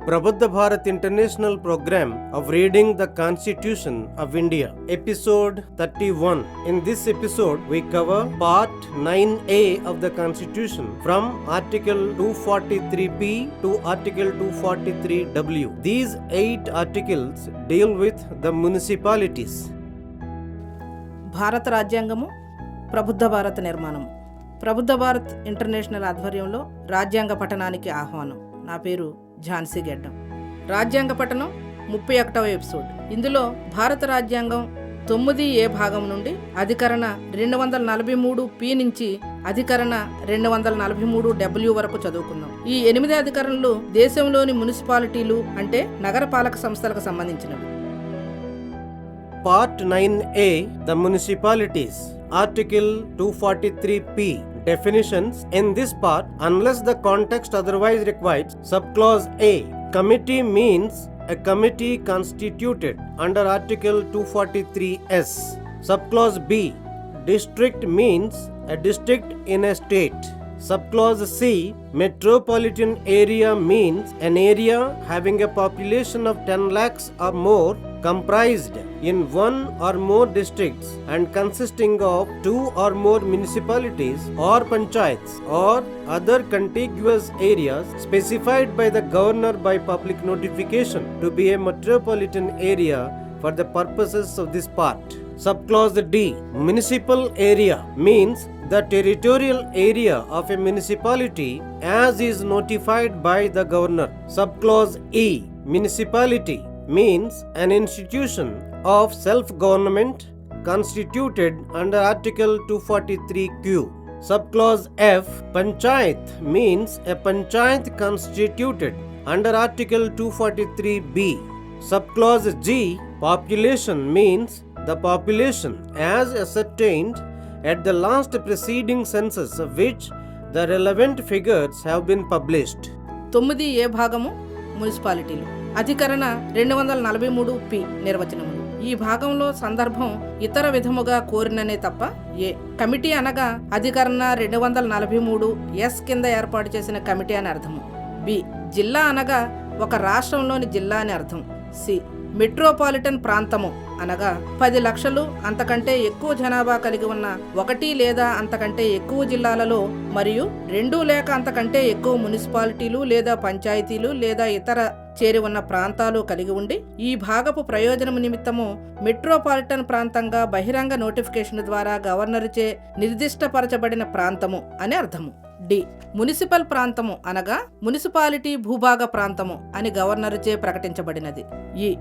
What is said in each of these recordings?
Prabuddha Bharat International Program of Reading the Constitution of India, Episode 31. In this episode, we cover Part 9A of the Constitution from Article 243P to Article 243W. These 8 articles deal with the municipalities. భారత రాజ్యాంగము ప్రబుద్ధ భారత నిర్మాణము. Prabuddha Bharat international ఆధ్వర్యంలో రాజ్యాంగ పఠనానికి ఆహ్వానం. నా పేరు ఝాన్సీ గెడ్డం. రాజ్యాంగ పఠనం 31వ ఎపిసోడ్. ఇందులో భారత రాజ్యాంగం 9A భాగం నుండి అధికరణ 243P నుంచి అధికరణ 243W వరకు చదువుకుందాం. ఈ 8 అధికరణలు దేశంలోని మున్సిపాలిటీలు అంటే నగరపాలక సంస్థలకు సంబంధించినవి. Part 9A, the municipalities. Article 243P. Definitions. In this part, unless the context otherwise requires, subclause A. Committee means a committee constituted under Article 243S. Subclause B. District means a district in a state. Subclause C. Metropolitan area means an area having a population of 10 lakhs or more, comprised in one or more districts and consisting of 2 or more municipalities or panchayats or other contiguous areas specified by the governor by public notification to be a metropolitan area for the purposes of this part. Subclause D. Municipal area means the territorial area of a municipality as is notified by the governor. Subclause E. Municipality means an institution of self-government constituted under Article 243Q. Subclause F. Panchayat means a panchayat constituted under Article 243B. Subclause G. Population means the population as ascertained at the last preceding census of which the relevant figures have been published. 9A భాగము మున్సిపాలిటీలు. అధికరణ 243P నిర్వచనములు. ఈ భాగంలో సందర్భం ఇతర విధముగా కోరిననే తప్ప ఏ. Committee అనగా అధికరణ 243S కింద ఏర్పాటు చేసిన కమిటీ అని అర్థము. బి. జిల్లా అనగా ఒక రాష్ట్రంలోని జిల్లా అని అర్థం. సి. మెట్రోపాలిటన్ ప్రాంతము అనగా 10 లక్షలు అంతకంటే ఎక్కువ జనాభా కలిగి ఉన్న 1 లేదా అంతకంటే ఎక్కువ జిల్లాలలో మరియు 2 లేక అంతకంటే ఎక్కువ మున్సిపాలిటీలు లేదా పంచాయతీలు లేదా ఇతర చేరి ఉన్న ప్రాంతాలు కలిగి ఉండి ఈ భాగపు ప్రయోజనము నిమిత్తము మెట్రోపాలిటన్ ప్రాంతంగా బహిరంగ నోటిఫికేషన్ ద్వారా గవర్నరుచే నిర్దిష్టపరచబడిన ప్రాంతము అని అర్థము. డి. మునిసిపల్ ప్రాంతము అనగా మున్సిపాలిటీ భూభాగ ప్రాంతము అని గవర్నరుచే ప్రకటించబడినది. ఈ.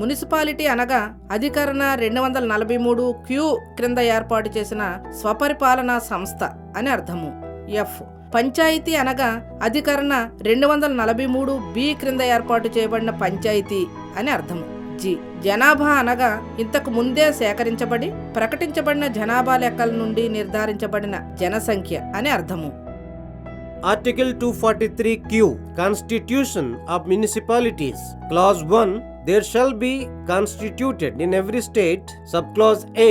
మున్సిపాలిటీ అనగా అధికరణ 243Q క్రింద ఏర్పాటు చేసిన స్వపరిపాలనా సంస్థ అని అర్థము. ఎఫ్. పంచాయతీ అనగా అధికరణ 243B క్రింద ఏర్పాటు చేయబడిన పంచాయతీ అని అర్థము. జి. జనాభా అనగా ఇంతకు ముందే సేకరించబడి ప్రకటించబడిన జనాభా లెక్కల నుండి నిర్ధారించబడిన జనసంఖ్య అని అర్థము. Article 243Q. Constitution of Municipalities. Clause 1. There shall be constituted in every state. Subclause A.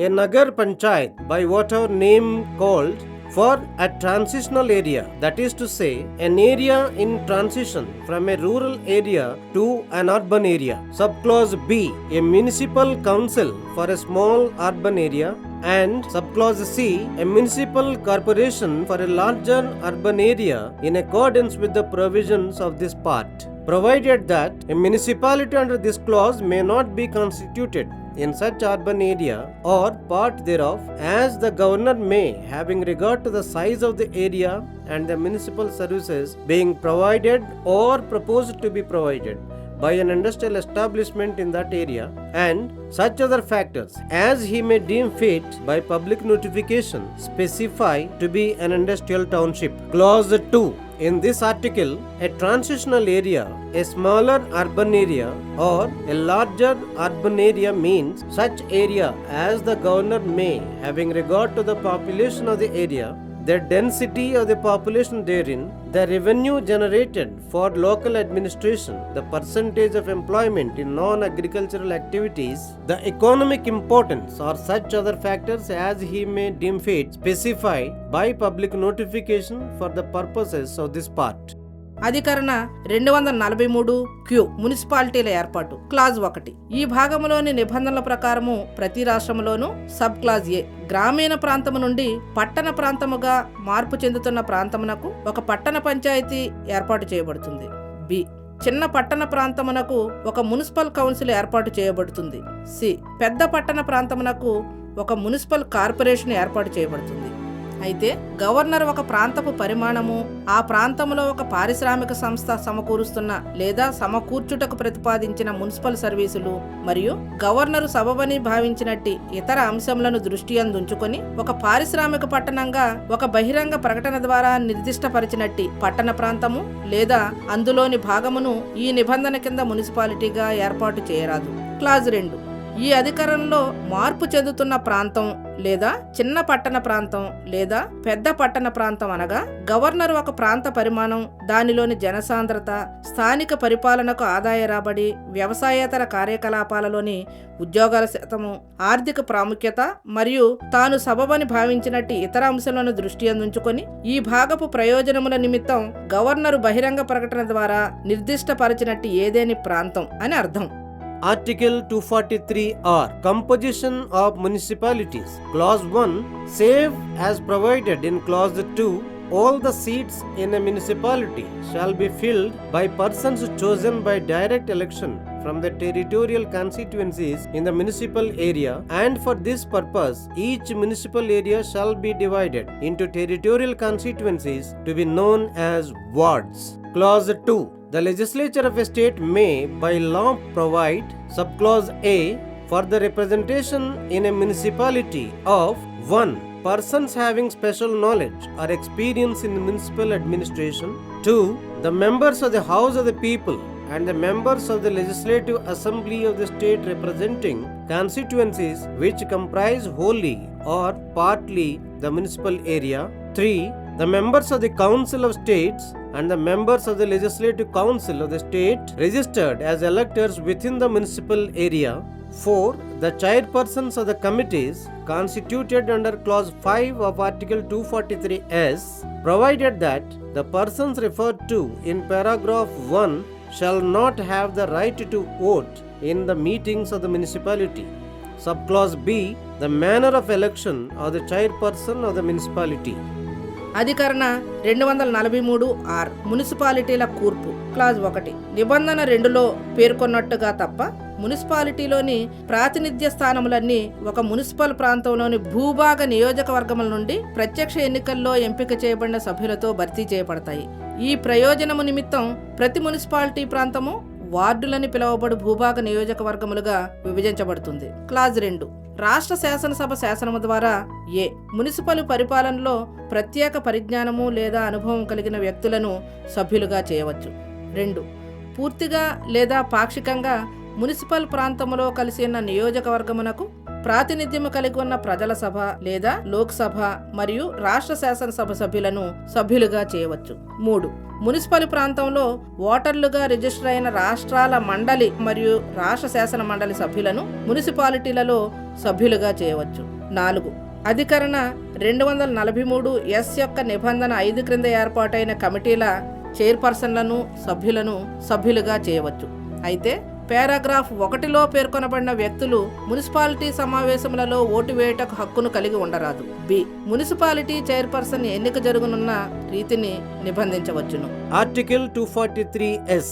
A Nagar Panchayat by whatever name called for a transitional area, that is to say, an area in transition from a rural area to an urban area. Subclause B. A municipal council for a small urban area. And subclause C. A municipal corporation for a larger urban area in accordance with the provisions of this part, provided that a municipality under this clause may not be constituted in such urban area or part thereof as the governor may, having regard to the size of the area and the municipal services being provided or proposed to be provided by an industrial establishment in that area, and such other factors as he may deem fit by public notification, specify to be an industrial township. Clause 2. In this article, a transitional area, a smaller urban area or a larger urban area means such area as the governor may, having regard to the population of the area, the density of the population therein, the revenue generated for local administration, the percentage of employment in non-agricultural activities, the economic importance or such other factors as he may deem fit, specified by public notification for the purposes of this part. అధికరణ 243 queue మున్సిపాలిటీల ఏర్పాటు. Clause 1 ఈ భాగంలోని నిబంధనల ప్రకారము ప్రతి రాష్ట్రంలోనూ sub clause ఏ గ్రామీణ ప్రాంతము నుండి పట్టణ ప్రాంతముగా మార్పు చెందుతున్న ప్రాంతమునకు ఒక పట్టణ పంచాయతీ ఏర్పాటు చేయబడుతుంది. బి చిన్న పట్టణ ప్రాంతమునకు ఒక మున్సిపల్ కౌన్సిల్ ఏర్పాటు చేయబడుతుంది. సి పెద్ద పట్టణ ప్రాంతమునకు ఒక మున్సిపల్ కార్పొరేషన్ ఏర్పాటు చేయబడుతుంది. అయితే గవర్నర్ ఒక ప్రాంతపు పరిమాణము, ఆ ప్రాంతంలో ఒక పారిశ్రామిక సంస్థ సమకూరుస్తున్న లేదా సమకూర్చుటకు ప్రతిపాదించిన మున్సిపల్ సర్వీసులు మరియు గవర్నరు సబబని భావించినట్టి ఇతర అంశములను దృష్టి అందుంచుకొని ఒక పారిశ్రామిక పట్టణంగా ఒక బహిరంగ ప్రకటన ద్వారా నిర్దిష్టపరిచినట్టి పట్టణ ప్రాంతము లేదా అందులోని భాగమును ఈ నిబంధన కింద మున్సిపాలిటీగా ఏర్పాటు చేయరాదు. క్లాజ్ 2 ఈ అధికారంలో మార్పు చెందుతున్న ప్రాంతం లేదా చిన్న పట్టణ ప్రాంతం లేదా పెద్ద పట్టణ ప్రాంతం అనగా గవర్నర్ ఒక ప్రాంత పరిమాణం, దానిలోని జనసాంద్రత, స్థానిక పరిపాలనకు ఆదాయ రాబడి, వ్యవసాయేతర కార్యకలాపాలలోని ఉద్యోగాల శాతము, ఆర్థిక ప్రాముఖ్యత మరియు తాను సబబని భావించినట్టు ఇతర అంశాలను దృష్టి అందుంచుకొని ఈ భాగపు ప్రయోజనముల నిమిత్తం గవర్నరు బహిరంగ ప్రకటన ద్వారా నిర్దిష్టపరిచినట్టు ఏదేని ప్రాంతం అని అర్థం. Article 243R Composition of Municipalities. Clause 1 Save as provided in Clause 2, all the seats in a municipality shall be filled by persons chosen by direct election from the territorial constituencies in the municipal area, and for this purpose each municipal area shall be divided into territorial constituencies to be known as wards. Clause 2 The legislature of a state may by law provide subclause A for the representation in a municipality of 1. Persons having special knowledge or experience in municipal administration. 2. The members of the House of the People and the members of the Legislative Assembly of the state representing constituencies which comprise wholly or partly the municipal area. 3. The members of the Council of States and the members of the Legislative Council of the state registered as electors within the municipal area. 4. The chairpersons of the committees constituted under Clause 5 of Article 243S, provided that the persons referred to in paragraph 1 shall not have the right to vote in the meetings of the municipality. Subclause B. The manner of election of the chairperson of the municipality. అధికరణ 243 are మున్సిపాలిటీల కూర్పు. Clause 1 నిబంధన 2లో పేర్కొన్నట్టుగా తప్ప మున్సిపాలిటీలోని ప్రాతినిధ్య స్థానములన్నీ ఒక municipal ప్రాంతంలోని భూభాగ నియోజకవర్గముల నుండి ప్రత్యక్ష ఎన్నికల్లో ఎంపిక చేయబడిన సభ్యులతో భర్తీ చేయబడతాయి. ఈ ప్రయోజనము నిమిత్తం ప్రతి మున్సిపాలిటీ ప్రాంతము వార్డులని పిలువబడు భూభాగ నియోజకవర్గములుగా విభజించబడుతుంది. క్లాజ్ 2 రాష్ట్ర శాసనసభ శాసనము ద్వారా ఏ మున్సిపల్ పరిపాలనలో ప్రత్యేక పరిజ్ఞానము లేదా అనుభవం కలిగిన వ్యక్తులను సభ్యులుగా చేయవచ్చు. 2 పూర్తిగా లేదా పాక్షికంగా మున్సిపల్ ప్రాంతములో కలిసి ఉన్న నియోజకవర్గమునకు ప్రాతినిధ్యము కలిగి ఉన్న ప్రజల సభ లేదా లోక్సభ మరియు రాష్ట్ర శాసనసభ సభ్యులను సభ్యులుగా చేయవచ్చు. 3 మున్సిపల్ ప్రాంతంలో ఓటర్లుగా రిజిస్టర్ అయిన రాష్ట్రాల మండలి మరియు రాష్ట్ర శాసన మండలి సభ్యులను మున్సిపాలిటీలలో సభ్యులుగా చేయవచ్చు. 4 అధికరణ 243S యొక్క నిబంధన 5 క్రింద ఏర్పాటైన కమిటీల చైర్పర్సన్లను సభ్యులను సభ్యులుగా చేయవచ్చు. అయితే పారాగ్రాఫ్ 1లో పేర్కొనబడిన వ్యక్తులు మున్సిపాలిటీ సమావేశములలో ఓటు వేయటకు హక్కును కలిగి ఉండరాదు. బి మున్సిపాలిటీ చైర్పర్సన్ ఎన్నిక జరుగునున్న రీతిని నిబంధించవచ్చును. Article 243S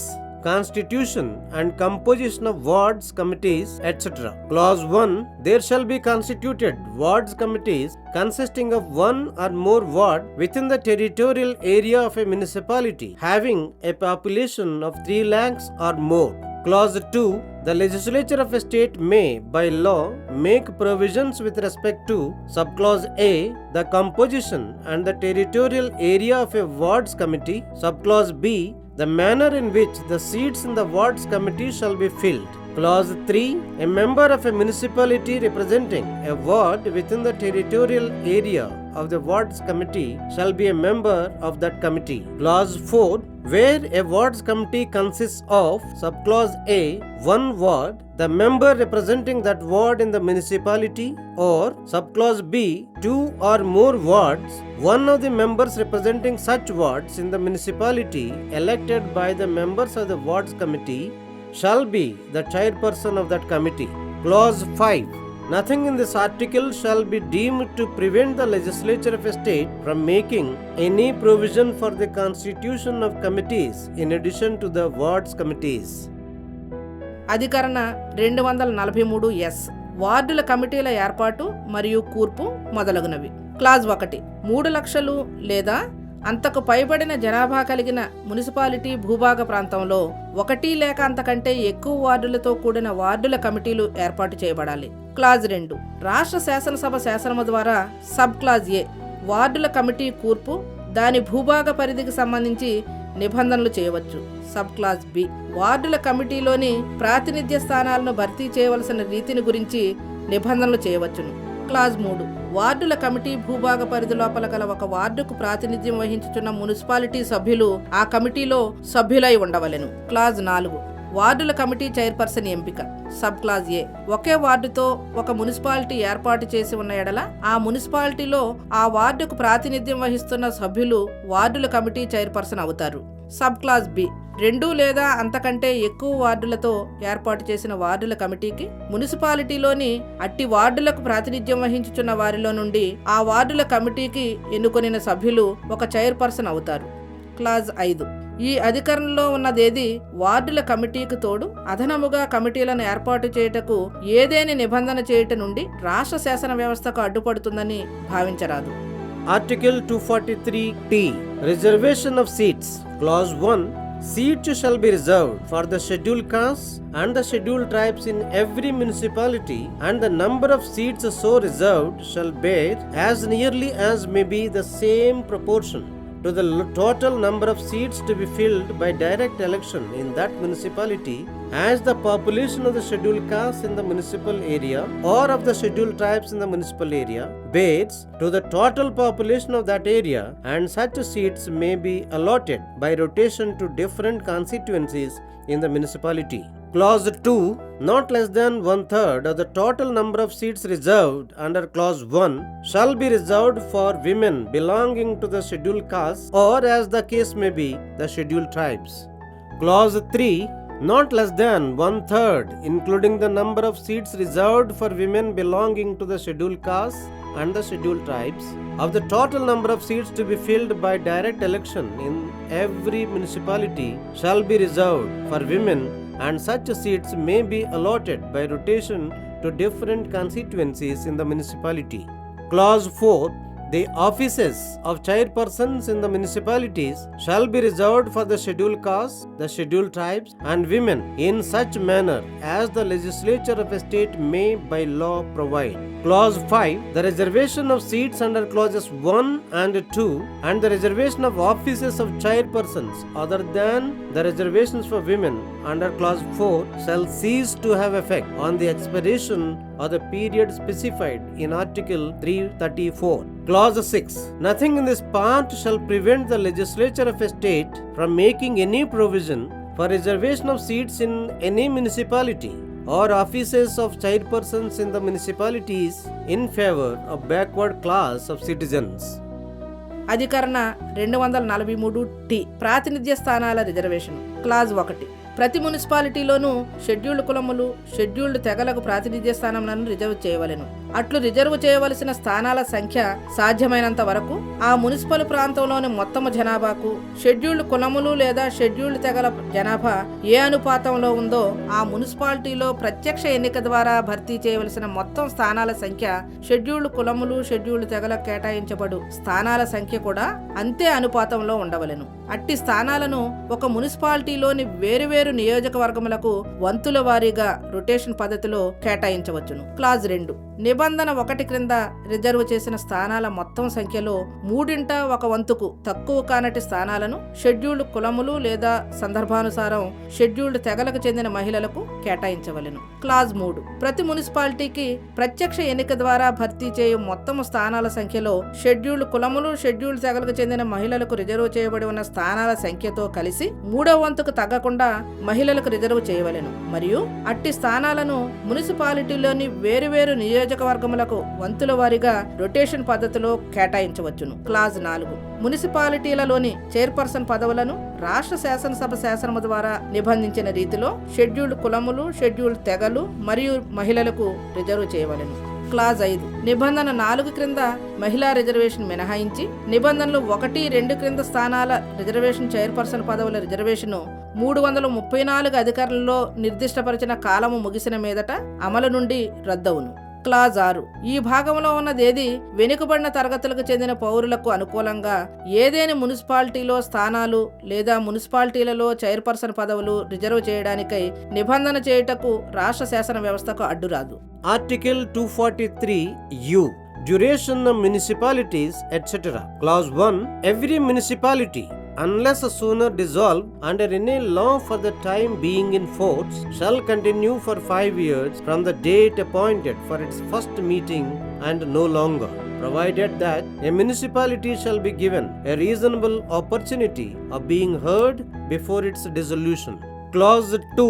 Constitution and composition of wards, committees, etc. Clause 1 There shall be constituted wards committees consisting of one or more ward within the territorial area of a municipality having a population of 3 lakhs or more. Clause 2 The legislature of a state may, by law, make provisions with respect to subclause A, the composition and the territorial area of a wards committee, subclause B, the manner in which the seats in the wards committee shall be filled. Clause 3 A member of a municipality representing a ward within the territorial area of the wards committee shall be a member of that committee. Clause 4 Where a wards committee consists of subclause A, one ward, the member representing that ward in the municipality, or subclause B, two or more wards, one of the members representing such wards in the municipality elected by the members of the wards committee shall be the chairperson of that committee. Clause 5. Nothing in this article shall be deemed to prevent the legislature of a state from making any provision for the constitution of committees in addition to the wards committees. అధికరణ 243 వార్డుల కమిటీల ఏర్పాటు మరియు కూర్పు మొదలగునవి. Clause 1 3 లక్షలు లేదా అంతకు పైబడిన జనాభా కలిగిన మున్సిపాలిటీ భూభాగ ప్రాంతంలో 1 లేక అంతకంటే ఎక్కువ వార్డులతో కూడిన వార్డుల కమిటీలు ఏర్పాటు చేయబడాలి. క్లాజ్ 2 రాష్ట్ర శాసనసభ శాసనము ద్వారా సబ్ క్లాజ్ ఏ వార్డుల కమిటీ కూర్పు దాని భూభాగ పరిధికి సంబంధించి నిబంధనలు చేయవచ్చు. సబ్ క్లాజ్ బి వార్డుల కమిటీలోని ప్రాతినిధ్య స్థానాలను భర్తీ చేయవలసిన రీతిని గురించి నిబంధనలు చేయవచ్చును. క్లాజ్ 3 వార్డుల కమిటీ భూభాగ పరిధి లోపల గల ఒక వార్డుకు ప్రాతినిధ్యం వహించుచున్న మున్సిపాలిటీ సభ్యులు ఆ కమిటీలో సభ్యులై ఉండవలెను. క్లాజ్ 4 వార్డుల కమిటీ చైర్పర్సన్ ఎంపిక. సబ్ క్లాజ్ ఏ ఒకే వార్డుతో ఒక మున్సిపాలిటీ ఏర్పాటు చేసి ఉన్న ఎడల ఆ మున్సిపాలిటీలో ఆ వార్డుకు ప్రాతినిధ్యం వహిస్తున్న సభ్యులు వార్డుల కమిటీ చైర్పర్సన్ అవుతారు. సబ్ క్లాజ్ బి 2 లేదా అంతకంటే ఎక్కువ వార్డులతో ఏర్పాటు చేసిన వార్డుల కమిటీకి మున్సిపాలిటీలోని అట్టి వార్డులకు ప్రాతినిధ్యం వహించుచున్న వారిలో నుండి ఆ వార్డుల కమిటీకి ఎన్నుకొనిన సభ్యులు ఒక చైర్పర్సన్ అవుతారు. క్లాజ్ 5 ఈ అధికరణలో ఉన్నదేది వార్డుల కమిటీకి తోడు అదనముగా కమిటీలను ఏర్పాటు చేయుటకు ఏదేని నిబంధన చేయుట నుండి రాష్ట్ర శాసన వ్యవస్థకు అడ్డుపడుతుందని భావించరాదు. Article 243T Reservation of seats. Clause 1. Seats shall be reserved for the scheduled castes and the scheduled tribes in every municipality, and the number of seats so reserved shall bear as nearly as may be the same proportion to the total number of seats to be filled by direct election in that municipality as the population of the scheduled castes in the municipal area or of the scheduled tribes in the municipal area bears to the total population of that area, and such seats may be allotted by rotation to different constituencies in the municipality. Clause 2. Not less than 1/3 of the total number of seats reserved under Clause 1 shall be reserved for women belonging to the scheduled castes or, as the case may be, the scheduled tribes. Clause 3. Not less than 1/3, including the number of seats reserved for women belonging to the scheduled castes and the scheduled tribes, of the total number of seats to be filled by direct election in every municipality shall be reserved for women, and such seats may be allotted by rotation to different constituencies in the municipality. Clause 4. The offices of chairpersons in the municipalities shall be reserved for the scheduled castes, the scheduled tribes, and women in such manner as the legislature of a state may by law provide. Clause 5. The reservation of seats under clauses 1 and 2 and the reservation of offices of chairpersons other than the reservations for women under clause 4 shall cease to have effect on the expiration of the period specified in Article 334. Clause 6. Nothing in this part shall prevent the legislature of a state from making any provision for reservation of seats in any municipality or offices of chairpersons in the municipalities in favor of backward class of citizens. అధికరణ 243T ప్రాతినిధ్య స్థానాల reservation. Clause 1 ప్రతి మున్సిపాలిటీలోనూ scheduled కులములు scheduled తెగలకు ప్రాతినిధ్య స్థానాలను reserve చేయవలెను. అట్లు reserve చేయవలసిన స్థానాల సంఖ్య సాధ్యమైనంత వరకు ఆ మున్సిపల్ ప్రాంతంలోని మొత్తము జనాభాకు షెడ్యూల్డ్ కులములు లేదా షెడ్యూల్డ్ తెగల జనాభా ఏ అనుపాతంలో ఉందో ఆ మున్సిపాలిటీలో ప్రత్యక్ష ఎన్నిక ద్వారా భర్తీ చేయవలసిన మొత్తం స్థానాల సంఖ్య షెడ్యూల్డ్ కులములు షెడ్యూల్డ్ తెగలకు కేటాయించబడు స్థానాల సంఖ్య కూడా అంతే అనుపాతంలో ఉండవలెను. అట్టి స్థానాలను ఒక మున్సిపాలిటీలోని వేరువేరు నియోజకవర్గములకు వంతుల వారీగా రొటేషన్ పద్ధతిలో కేటాయించవచ్చును. క్లాజ్ 2 నిబంధన 1 క్రింద రిజర్వ్ చేసిన స్థానాల మొత్తం సంఖ్యలో 3/1 తక్కువ కానటి స్థానాలను షెడ్యూల్డ్ కులములు లేదా సందర్భానుసారం షెడ్యూల్డ్ తెగలకు చెందిన మహిళలకు కేటాయించవలెను. క్లాజ్ 3 ప్రతి మున్సిపాలిటీకి ప్రత్యక్ష ఎన్నిక ద్వారా భర్తీ చేయు మొత్తం స్థానాల సంఖ్యలో షెడ్యూల్డ్ కులములు షెడ్యూల్డ్ తెగలకు చెందిన మహిళలకు రిజర్వ్ చేయబడి ఉన్న స్థానాల సంఖ్యతో కలిసి 3వ వంతుకు తగ్గకుండా మహిళలకు రిజర్వ్ చేయవలెను మరియు అట్టి స్థానాలను మున్సిపాలిటీలోని వేరువేరు నియోజకవర్గములకు వంతుల వారీగా రొటేషన్ పద్ధతిలో కేటాయించవచ్చును. క్లాజ్ 4 మున్సిపాలిటీలలోని చైర్పర్సన్ పదవులను రాష్ట్ర శాసనసభ శాసనము ద్వారా నిబంధించిన రీతిలో షెడ్యూల్డ్ కులములు షెడ్యూల్డ్ తెగలు మరియు మహిళలకు రిజర్వ్ చేయవలెను. క్లాజ్ 5 నిబంధన 4 క్రింద మహిళా రిజర్వేషన్ మినహాయించి నిబంధనలు 1, 2 క్రింద స్థానాల రిజర్వేషన్ చైర్పర్సన్ పదవుల రిజర్వేషన్ 334 అధికారులలో నిర్దిష్టపరిచిన కాలము ముగిసిన మీదట అమలు నుండి రద్దవును. క్లాజ్ 6 ఈ భాగంలో ఉన్నదేది వెనుకబడిన తరగతులకు చెందిన పౌరులకు అనుకూలంగా ఏదేని మున్సిపాలిటీలో స్థానాలు లేదా మున్సిపాలిటీలలో చైర్పర్సన్ పదవులు రిజర్వ్ చేయడానికై నిబంధన చేయుటకు రాష్ట్ర శాసన వ్యవస్థకు అడ్డురాదు. Article 243(u) Duration of municipalities, etc. Clause 1 Every municipality, unless sooner dissolved under any law for the time being in force, shall continue for 5 years from the date appointed for its first meeting and no longer, provided that a municipality shall be given a reasonable opportunity of being heard before its dissolution. Clause 2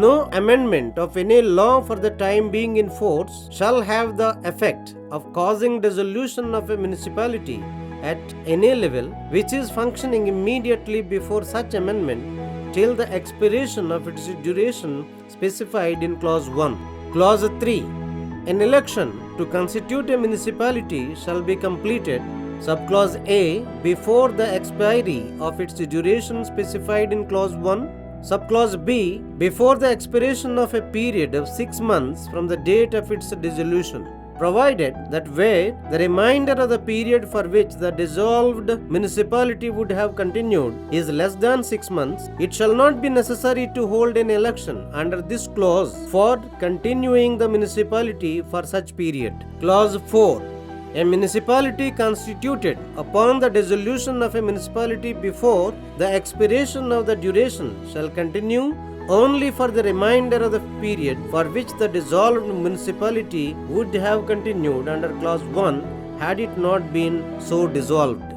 No amendment of any law for the time being in force shall have the effect of causing dissolution of a municipality at any level which is functioning immediately before such amendment till the expiration of its duration specified in Clause 1. Clause 3 An election to constitute a municipality shall be completed subclause A before the expiry of its duration specified in Clause 1. Subclause B before the expiration of a period of 6 months from the date of its dissolution, provided that where the remainder of the period for which the dissolved municipality would have continued is less than 6 months, it shall not be necessary to hold an election under this clause for continuing the municipality for such period. Clause 4 A municipality constituted upon the dissolution of a municipality before the expiration of the duration shall continue only for the remainder of the period for which the dissolved municipality would have continued under Clause 1 had it not been so dissolved.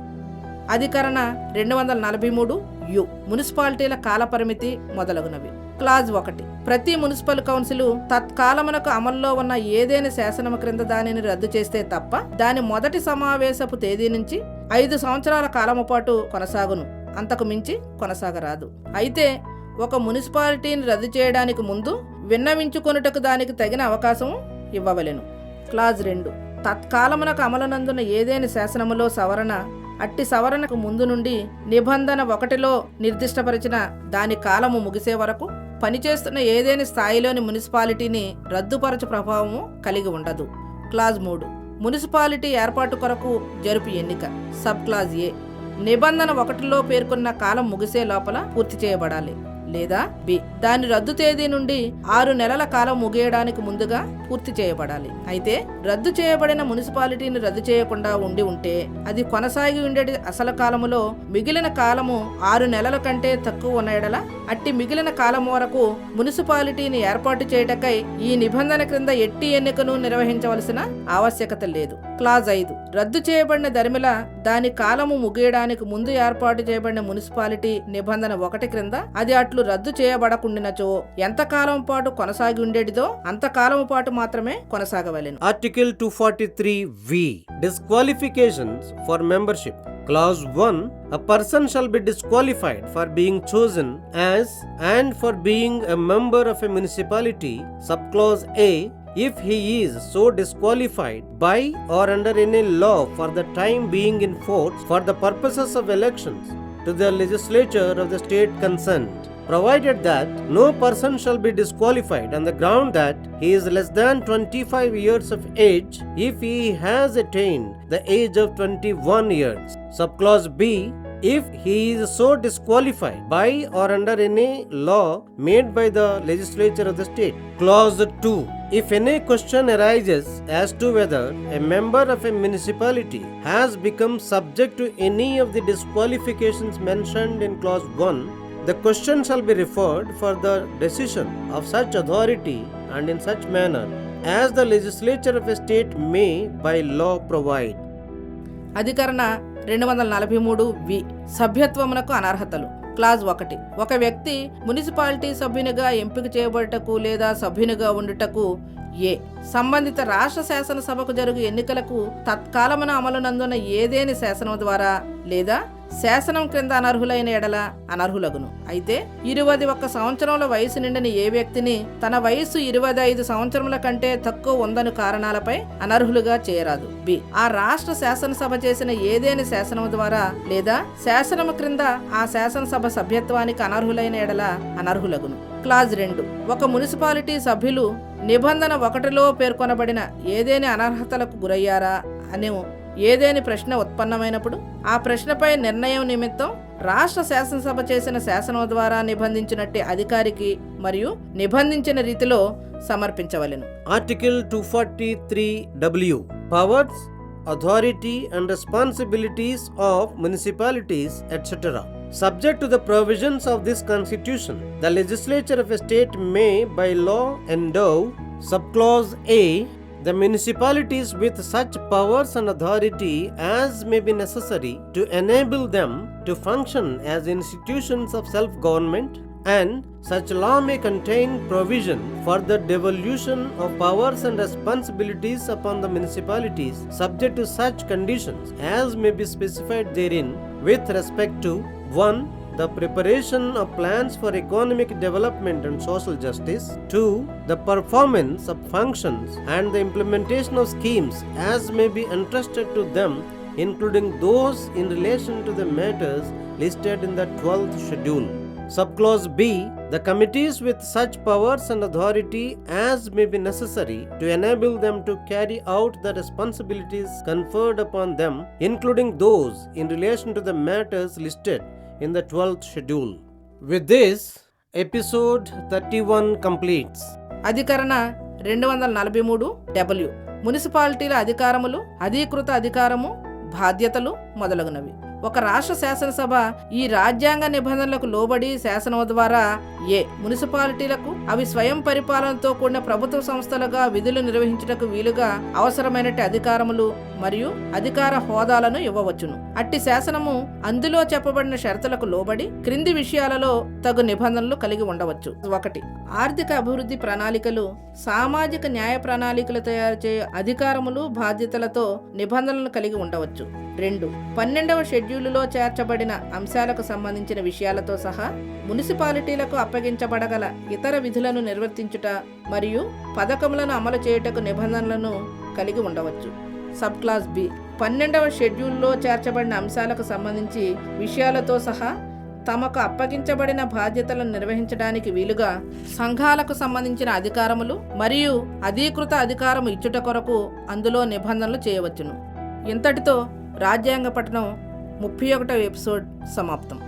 అధికరణ 243 మున్సిపాలిటీల కాలపరిమితి మొదలగునవి. Clause 1 ప్రతి municipal council తత్కాలమునకు అమల్లో ఉన్న ఏదైనా శాసనము క్రింద దానిని రద్దు చేస్తే తప్ప దాని మొదటి సమావేశపు తేదీ నుంచి 5 సంవత్సరాల కాలము పాటు కొనసాగును, అంతకు మించి కొనసాగరాదు. అయితే ఒక మున్సిపాలిటీని రద్దు చేయడానికి ముందు విన్నవించుకొనుటకు దానికి తగిన అవకాశం ఇవ్వవలెను. క్లాజ్ 2 తత్కాలమునకు అమలునందున ఏదైనా శాసనములో సవరణ అట్టి సవరణకు ముందు నుండి నిబంధన 1లో నిర్దిష్టపరిచిన దాని కాలము ముగిసే వరకు పనిచేస్తున్న ఏదైనా స్థాయిలోని మున్సిపాలిటీని రద్దుపరచు ప్రభావము కలిగి ఉండదు. క్లాజ్ 3 మున్సిపాలిటీ ఏర్పాటు కొరకు జరుపు ఎన్నిక. సబ్ క్లాజ్ ఏ నిబంధన 1లో పేర్కొన్న కాలం ముగిసే లోపల పూర్తి చేయబడాలి, లేదా బి దాని రద్దు తేదీ నుండి 6 నెలల కాలం ముగియడానికి ముందుగా పూర్తి చేయబడాలి. అయితే రద్దు చేయబడిన మున్సిపాలిటీని రద్దు చేయకుండా ఉంటే అది కొనసాగి ఉండేది అసలు కాలములో మిగిలిన కాలము 6 నెలల కంటే తక్కువ ఉన్న ఎడల అట్టి మిగిలిన కాలం వరకు మున్సిపాలిటీని ఏర్పాటు చేయటకై ఈ నిబంధన క్రింద ఎట్టి ఎన్నికను నిర్వహించవలసిన ఆవశ్యకత లేదు. క్లాజ్ 5 రద్దు చేయబడిన దరిమిల దాని కాలము ముగియడానికి ముందు ఏర్పాటు చేయబడిన మున్సిపాలిటీ నిబంధన 1 క్రింద అది అట్లు రద్దు చేయబడకుండినచో ఎంత కాలం పాటు కొనసాగి ఉండేటిదో అంత కాలం పాటు మాత్రమే కొనసాగవలెను. Article 243(v) Disqualifications for membership. Clause 1 A person shall be disqualified for being chosen as and for being a member of a municipality, subclause A, if he is so disqualified by or under any law for the time being in force for the purposes of elections to the legislature of the state concerned, provided that no person shall be disqualified on the ground that he is less than 25 years of age if he has attained the age of 21 years. Subclause B if he is so disqualified by or under any law made by the legislature of the state. Clause 2 If any question arises as to whether a member of a municipality has become subject to any of the disqualifications mentioned in clause 1, the question shall be referred for the decision of such authority and in such manner as the legislature of a state may by law provide. అధికరణ 243 వి సభ్యత్వమునకు అనర్హతలు. Clause 1. ఒక వ్యక్తి municipality సభ్యునిగా ఎంపిక చేయబడుటకు లేదా సభ్యునిగా ఉండుటకు ఏ సంబంధిత రాష్ట్ర శాసనసభకు జరుగు ఎన్నికలకు తత్కాలమున అమలునందున ఏదేని శాసనం ద్వారా లేదా శాసనం క్రింద అనర్హులైన ఎడల అనర్హులగును. అయితే 21 సంవత్సరముల వయసు నిండిన ఏ వ్యక్తిని తన వయసు 25 సంవత్సరముల కంటే తక్కువ ఉందని కారణాలపై అనర్హులుగా చేయరాదు. బి ఆ రాష్ట్ర శాసనసభ చేసిన ఏదేని శాసనం ద్వారా లేదా శాసనము క్రింద ఆ శాసనసభ సభ్యత్వానికి అనర్హులైన ఎడల అనర్హులగును. క్లాజ్ 2. ఒక మున్సిపాలిటీ సభ్యులు నిబంధన 1లో పేర్కొనబడిన ఏదేని అనర్హతలకు గురయ్యారా అనే ఏదేని ప్రశ్న ఉత్పన్నమైనప్పుడు ఆ ప్రశ్నపై నిర్ణయం నిమిత్తం రాష్ట్ర శాసనసభ చేసిన శాసనం ద్వారా నిబంధించినట్టే అధికారికి మరియు నిబంధించిన రీతిలో సమర్పించవలెను. Article 243W. Powers, authority and responsibilities of municipalities, etc. Subject to the provisions of this constitution, the legislature of a state may by law endow, subclause A, the municipalities with such powers and authority as may be necessary to enable them to function as institutions of self-government, and such law may contain provision for the devolution of powers and responsibilities upon the municipalities subject to such conditions as may be specified therein with respect to 1. The preparation of plans for economic development and social justice. 2. The performance of functions and the implementation of schemes as may be entrusted to them, including those in relation to the matters listed in the 12th schedule. Subclause B. The committees with such powers and authority as may be necessary to enable them to carry out the responsibilities conferred upon them, including those in relation to the matters listed in the 12th schedule. With this, episode 31 completes. అధికరణ 243W మున్సిపాలిటీల అధికారములు, అధీకృత అధికారము, బాధ్యతలు మొదలగునవి. ఒక రాష్ట్ర శాసనసభ ఈ రాజ్యాంగ నిబంధనలకు లోబడి శాసనం ద్వారా ఏ మున్సిపాలిటీలకు అవి స్వయం పరిపాలనతో కూడిన ప్రభుత్వ సంస్థలుగా విధులు నిర్వహించుటకు వీలుగా అవసరమైనట్టి అధికారములు మరియు అధికార హోదాలను ఇవ్వవచ్చును. అట్టి శాసనము అందులో చెప్పబడిన షరతులకు లోబడి క్రింది విషయాలలో తగు నిబంధనలు కలిగి ఉండవచ్చు. 1. ఆర్థిక అభివృద్ధి ప్రణాళికలు, సామాజిక న్యాయ ప్రణాళికలు తయారు చేయు అధికారములు, బాధ్యతలతో నిబంధనలను కలిగి ఉండవచ్చు. 2. 12వ షెడ్యూలులో చేర్చబడిన అంశాలకు సంబంధించిన విషయాలతో సహా మున్సిపాలిటీలకు అప్పగించబడగల ఇతర విధులను నిర్వర్తించుట మరియు పథకములను అమలు చేయుటకు నిబంధనలను కలిగి ఉండవచ్చు. సబ్ క్లాస్ బి 12వ షెడ్యూల్లో చేర్చబడిన అంశాలకు సంబంధించి విషయాలతో సహా తమకు అప్పగించబడిన బాధ్యతలను నిర్వహించడానికి వీలుగా సంఘాలకు సంబంధించిన అధికారములు మరియు అధీకృత అధికారము ఇచ్చుట కొరకు అందులో నిబంధనలు చేయవచ్చును. ఇంతటితో రాజ్యాంగ పఠనం 31వ ఎపిసోడ్ సమాప్తం.